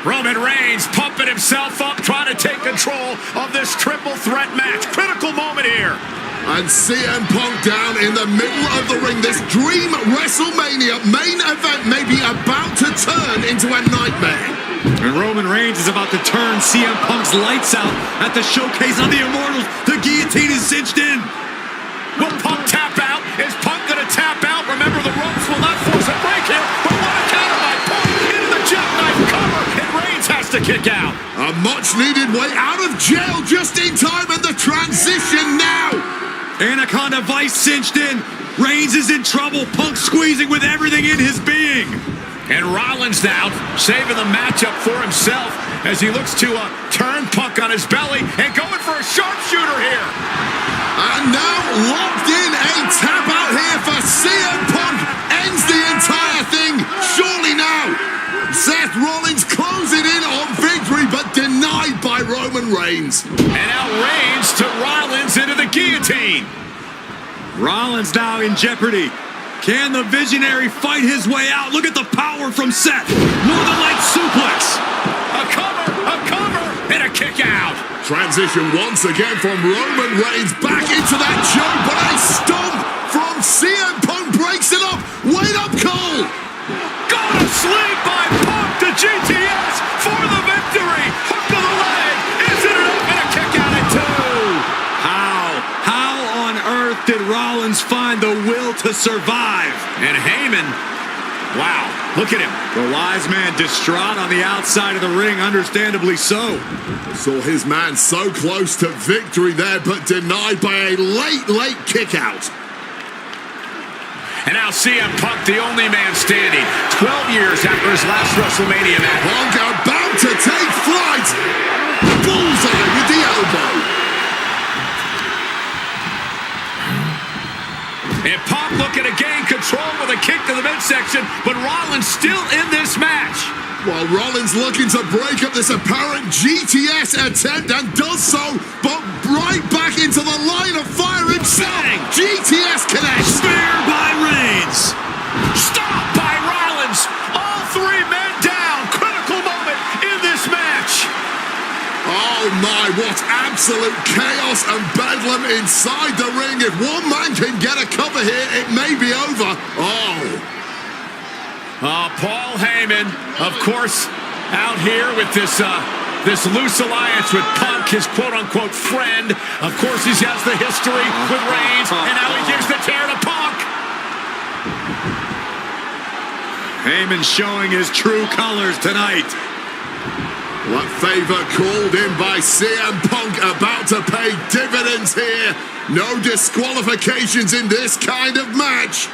Roman Reigns pumping himself up, trying to take control of this triple threat match. Critical moment here. And CM Punk down in the middle of the ring. This dream WrestleMania main event may be about to turn into a nightmare. And Roman Reigns is about to turn CM Punk's lights out at the showcase on the Immortals. The guillotine is cinched in. Will Punk tap out? Is Punk going to tap out? Remember, the ropes will not force a break here. But what a counter by Punk into the jackknife cover. And Reigns has to kick out. A much-needed way out of jail just in time, and the transition now. Anaconda Vice cinched in. Reigns is in trouble. Punk squeezing with everything in his being. And Rollins now saving the matchup for himself as he looks to turn Punk on his belly and going for a sharpshooter here. And now locked in, a tap out here for CM Punk. Ends the entire thing, surely now. Seth Rollins closing in on victory, but denied by Roman Reigns. And now Reigns to Rollins into the guillotine. Rollins now in jeopardy. Can the Visionary fight his way out? Look at the power from Seth. Northern Light suplex. A cover, and a kick out. Transition once again from Roman Reigns back into that choke, but a stomp from CM Punk breaks it up. Wait up, Cole. Go to sleep by Punk to GTS for the victory. Hook to the leg. Is it enough? And a kick out at two. How on earth did Rollins find the will to survive? And Heyman, wow, look at him. The wise man distraught on the outside of the ring, understandably so. Saw his man so close to victory there, but denied by a late kick out. And now CM Punk, the only man standing, 12 years after his last WrestleMania match. Punk about to take flight. Bullseye with the elbow. And Punk looking to gain control with a kick to the midsection, but Rollins still in this match. While Rollins looking to break up this apparent GTS attempt, and does so, but right back into the line of fire himself. GTS connects. Spear by Reigns. Stop by Rollins. All three men down. Critical moment in this match. Oh my, what absolute chaos and bedlam inside the ring. If one man can get a cover here, it may be over. Paul Heyman, of course, out here with this loose alliance with Punk, his quote-unquote friend. Of course, he has the history with Reigns, and now he gives the tear to Punk. Heyman showing his true colors tonight. What favor called in by CM Punk about to pay dividends here. No disqualifications in this kind of match.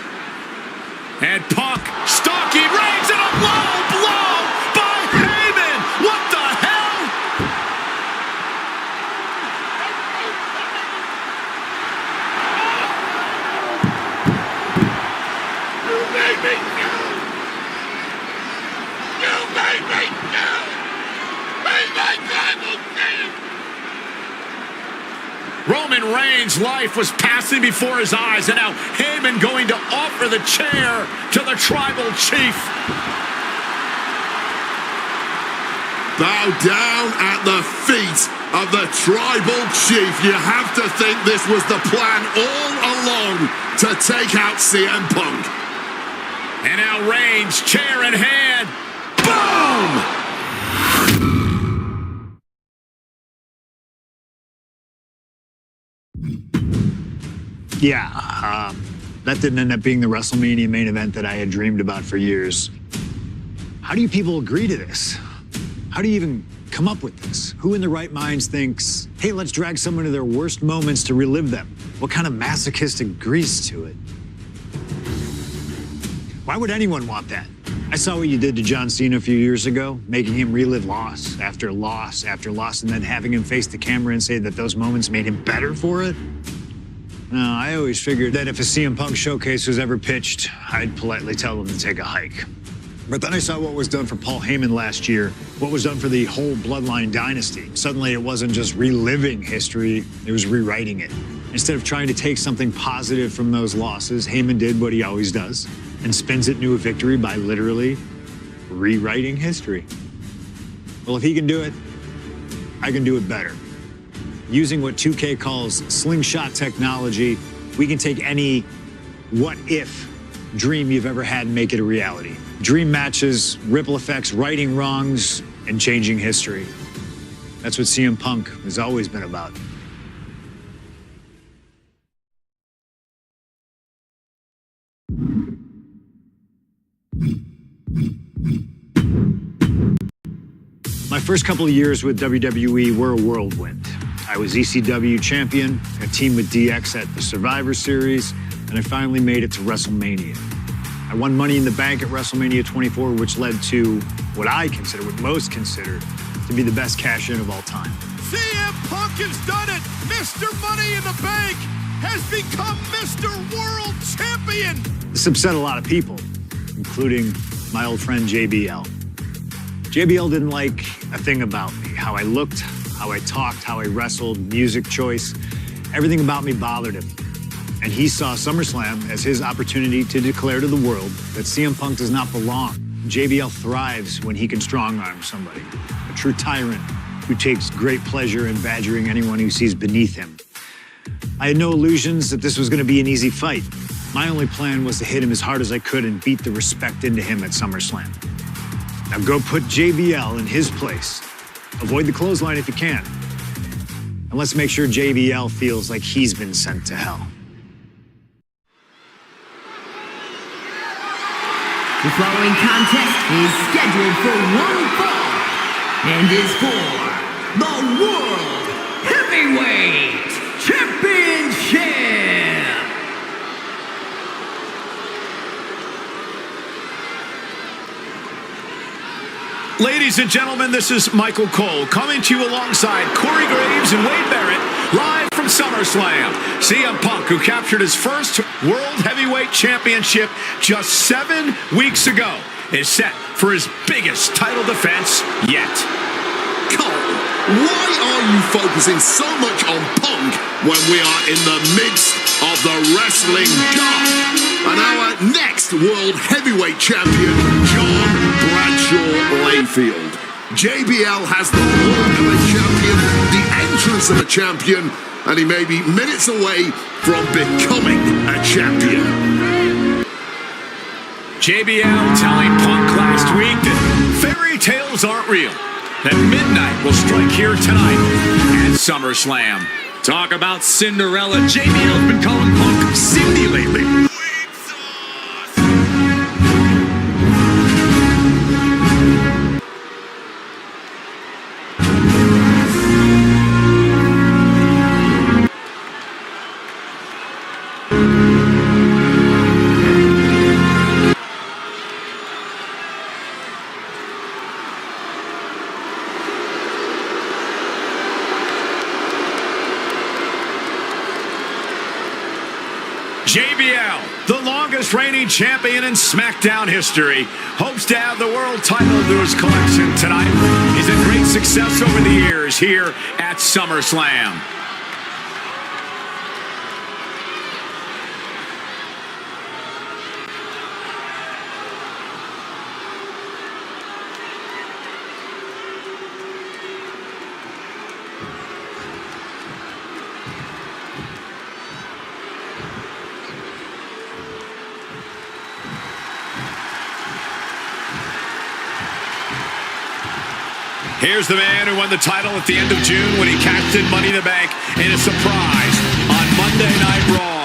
And Punk stalking Reigns in a low blow by Heyman. What the hell? You made me go. You made me go. Made my tribal king. Roman Reigns' life was passing before his eyes, and now Heyman going to offer the chair to the tribal chief. Bow down at the feet of the tribal chief. You have to think this was the plan all along to take out CM Punk. And now Reigns, chair in hand. Boom! Yeah, that didn't end up being the WrestleMania main event that I had dreamed about for years. How do you people agree to this? How do you even come up with this? Who in their right minds thinks, hey, let's drag someone to their worst moments to relive them? What kind of masochistic agrees to it? Why would anyone want that? I saw what you did to John Cena a few years ago, making him relive loss after loss after loss, and then having him face the camera and say that those moments made him better for it. No, I always figured that if a CM Punk showcase was ever pitched, I'd politely tell them to take a hike. But then I saw what was done for Paul Heyman last year, what was done for the whole Bloodline dynasty. Suddenly it wasn't just reliving history, it was rewriting it. Instead of trying to take something positive from those losses, Heyman did what he always does and spins it into a victory by literally rewriting history. Well, if he can do it, I can do it better. Using what 2K calls slingshot technology, we can take any what-if dream you've ever had and make it a reality. Dream matches, ripple effects, righting wrongs, and changing history. That's what CM Punk has always been about. My first couple of years with WWE were a whirlwind. I was ECW champion, a team with DX at the Survivor Series, and I finally made it to WrestleMania. I won Money in the Bank at WrestleMania 24, which led to what most consider to be the best cash-in of all time. CM Punk has done it! Mr. Money in the Bank has become Mr. World Champion! This upset a lot of people, including my old friend JBL. JBL didn't like a thing about me, how I looked, how I talked, how I wrestled, music choice. Everything about me bothered him. And he saw SummerSlam as his opportunity to declare to the world that CM Punk does not belong. JBL thrives when he can strong-arm somebody, a true tyrant who takes great pleasure in badgering anyone who sees beneath him. I had no illusions that this was going to be an easy fight. My only plan was to hit him as hard as I could and beat the respect into him at SummerSlam. Now go put JBL in his place. Avoid the clothesline if you can. And let's make sure JBL feels like he's been sent to hell. The following contest is scheduled for one fall and is for the World Heavyweight Championship. Ladies and gentlemen, this is Michael Cole coming to you alongside Corey Graves and Wade Barrett, live from SummerSlam. CM Punk, who captured his first World Heavyweight Championship just 7 weeks ago, is set for his biggest title defense yet. Cole, why are you focusing so much on Punk when we are in the midst of the wrestling god? And our next World Heavyweight Champion, John Bradshaw Layfield. JBL has the look of a champion, the entrance of a champion, and he may be minutes away from becoming a champion. JBL telling Punk last week that fairy tales aren't real, that midnight will strike here tonight at SummerSlam. Talk about Cinderella. JBL's been calling Punk Cindy lately. JBL, the longest reigning champion in SmackDown history, hopes to add the world title to his collection tonight. He's a great success over the years here at SummerSlam. Here's the man who won the title at the end of June when he cashed in Money in the Bank in a surprise on Monday Night Raw.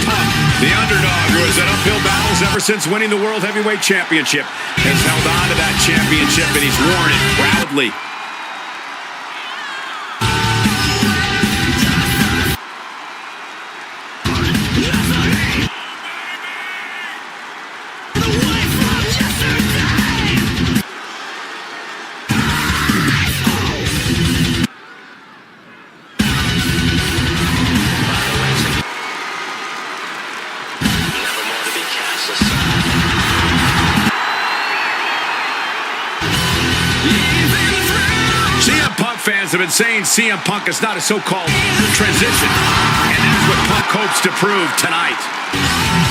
Punk, the underdog who has had uphill battles ever since winning the World Heavyweight Championship, has held on to that championship, and he's worn it proudly. CM Punk fans have been saying CM Punk is not a so-called transition, and that's what Punk hopes to prove tonight.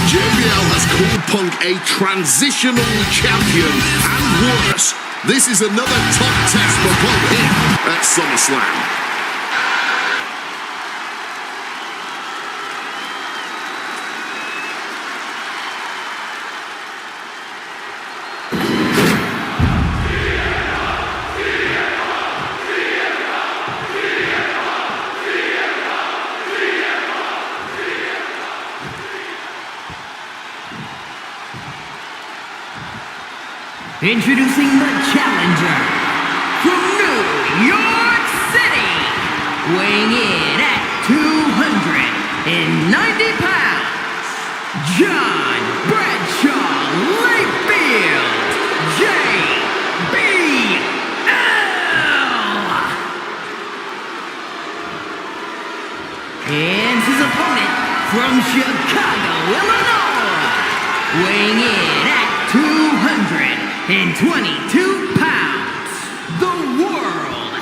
JBL has called Punk a transitional champion, and worse, this is another tough test for Punk here at SummerSlam. Introducing the challenger from New York City, weighing in at 290 pounds, John Bradshaw Layfield, JBL. And his opponent from Chicago, Illinois, weighing in at 222 pounds, the World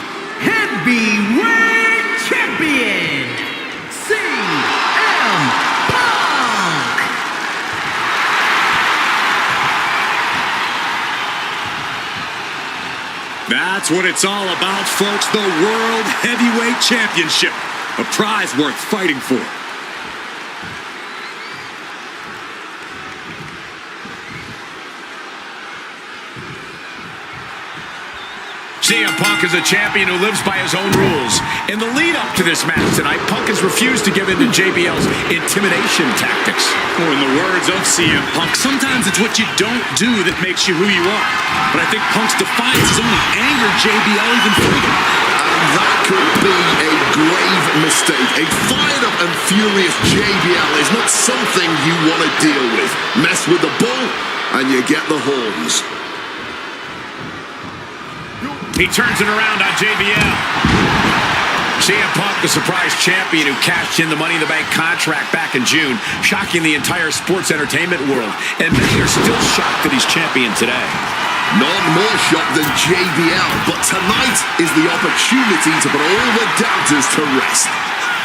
Heavyweight Champion, CM Punk. That's what it's all about, folks. The World Heavyweight Championship. A prize worth fighting for. CM Punk is a champion who lives by his own rules. In the lead-up to this match tonight, Punk has refused to give in to JBL's intimidation tactics. Or in the words of CM Punk, sometimes it's what you don't do that makes you who you are. But I think Punk's defiance has only angered JBL even further. And that could be a grave mistake. A fired-up and furious JBL is not something you want to deal with. Mess with the bull, and you get the horns. He turns it around on JBL. CM Punk, the surprise champion who cashed in the Money in the Bank contract back in June, shocking the entire sports entertainment world. And many are still shocked that he's champion today. None more shocked than JBL, but tonight is the opportunity to put all the doubters to rest.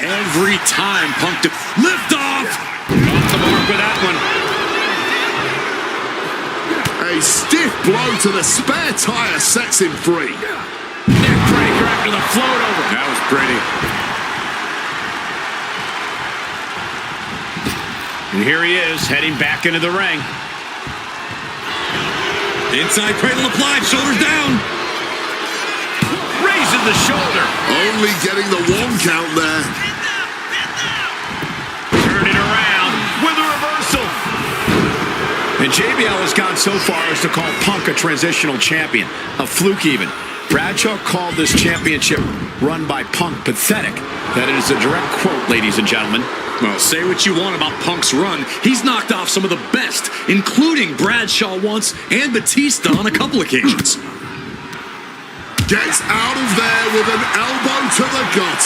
Every time Punk lift off! Off the mark with that one. A stiff blow to the spare tire sets him free. Neck breaker after the float over. That was pretty. And here he is, heading back into the ring. Inside cradle applied, shoulders down. Raising the shoulder. Only getting the one count there. Turning around with a reversal. And JBL has gone so far as to call Punk a transitional champion, a fluke even. Bradshaw called this championship run by Punk pathetic. That is a direct quote, ladies and gentlemen. Well, say what you want about Punk's run. He's knocked off some of the best, including Bradshaw once and Batista on a couple occasions. Gets out of there with an elbow to the gut.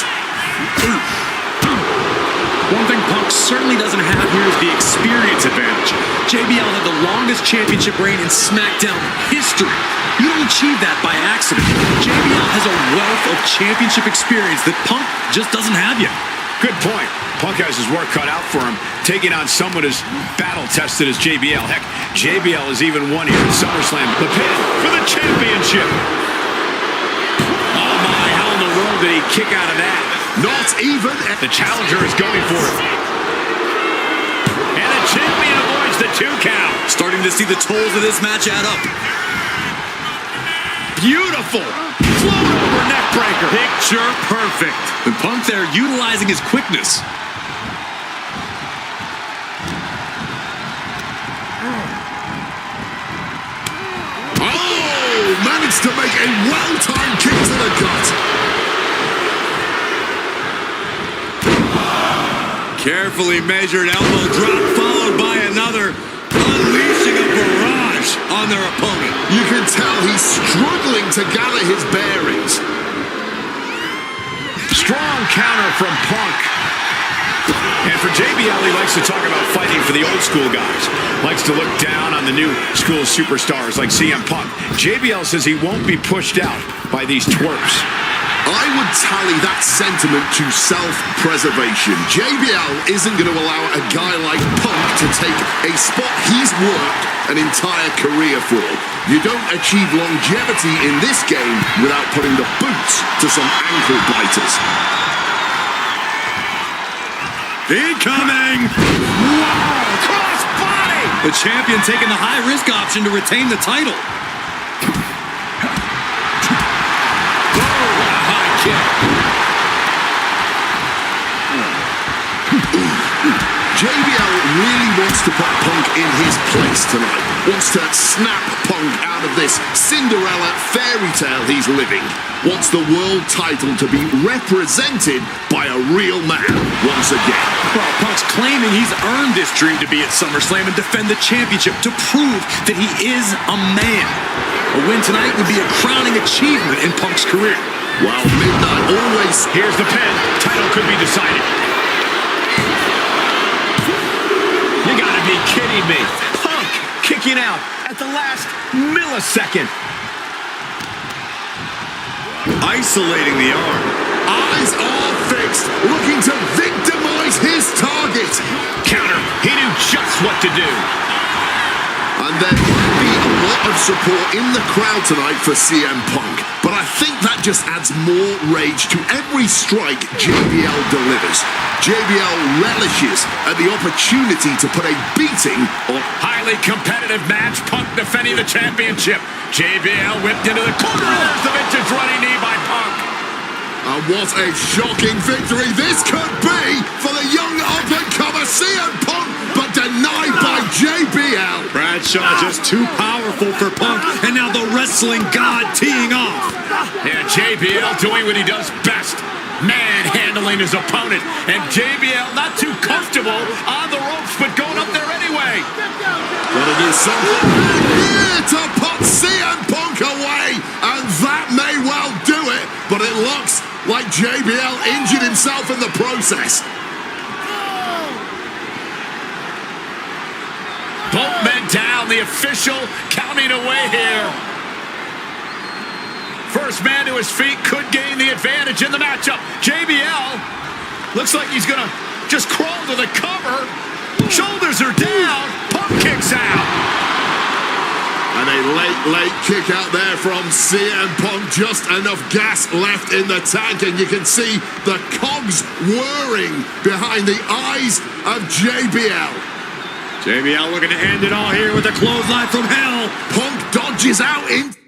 One thing Punk certainly doesn't have here is the experience advantage. JBL had the longest championship reign in SmackDown history. You don't achieve that by accident. JBL has a wealth of championship experience that Punk just doesn't have yet. Good point. Punk has his work cut out for him, taking on someone as battle-tested as JBL. Heck, JBL has even won here at SummerSlam. The pin for the championship. Oh my, how in the world did he kick out of that? Not even. The challenger is going for it. And the champion avoids the 2 count. Starting to see the tolls of this match add up. Beautiful. Float over neck breaker. Picture perfect. And Punk there utilizing his quickness. managed to make a well-timed kick to the gut. Carefully measured elbow drop followed by another, unleashing a barrage on their opponent. You can tell he's struggling to gather his bearings. Strong counter from Punk. And for JBL, he likes to talk about fighting for the old school guys. Likes to look down on the new school superstars like CM Punk. JBL says he won't be pushed out by these twerps. I would tally that sentiment to self-preservation. JBL isn't going to allow a guy like Punk to take a spot he's worked an entire career for. You don't achieve longevity in this game without putting the boots to some ankle biters. Incoming! Wow! Cross body! The champion taking the high-risk option to retain the title. JBL really wants to put Punk in his place tonight. Wants to snap Punk out of this Cinderella fairy tale he's living. Wants the world title to be represented by a real man once again. Well, Punk's claiming he's earned this dream to be at SummerSlam and defend the championship to prove that he is a man. A win tonight would be a crowning achievement in Punk's career. While midnight always... Here's the pin. Title could be decided. You gotta be kidding me. Punk kicking out at the last millisecond. Isolating the arm. Eyes are fixed, looking to victimize his target. Counter. He knew just what to do. And there might be a lot of support in the crowd tonight for CM Punk, but I think that just adds more rage to every strike JBL delivers. JBL relishes at the opportunity to put a beating on... Highly competitive match. Punk defending the championship. JBL whipped into the corner. There's the vintage running knee by Punk. And what a shocking victory this could be for the young up-and-comer CM Punk, but denied by JBL. Bradshaw just too powerful for Punk, and now the wrestling god teeing off. And JBL doing what he does best. Manhandling his opponent. And JBL not too comfortable on the ropes, but going up there anyway. Gotta do something here to put CM Punk away, and that may well do it, but it looks like JBL injured himself in the process. Both men down, the official counting away here. First man to his feet could gain the advantage in the matchup. JBL looks like he's gonna just crawl to the cover. Shoulders are down. Punk kicks out. And a late kick out there from CM Punk. Just enough gas left in the tank, and you can see the cogs whirring behind the eyes of JBL. JBL looking to end it all here with a clothesline from hell. Punk dodges out in...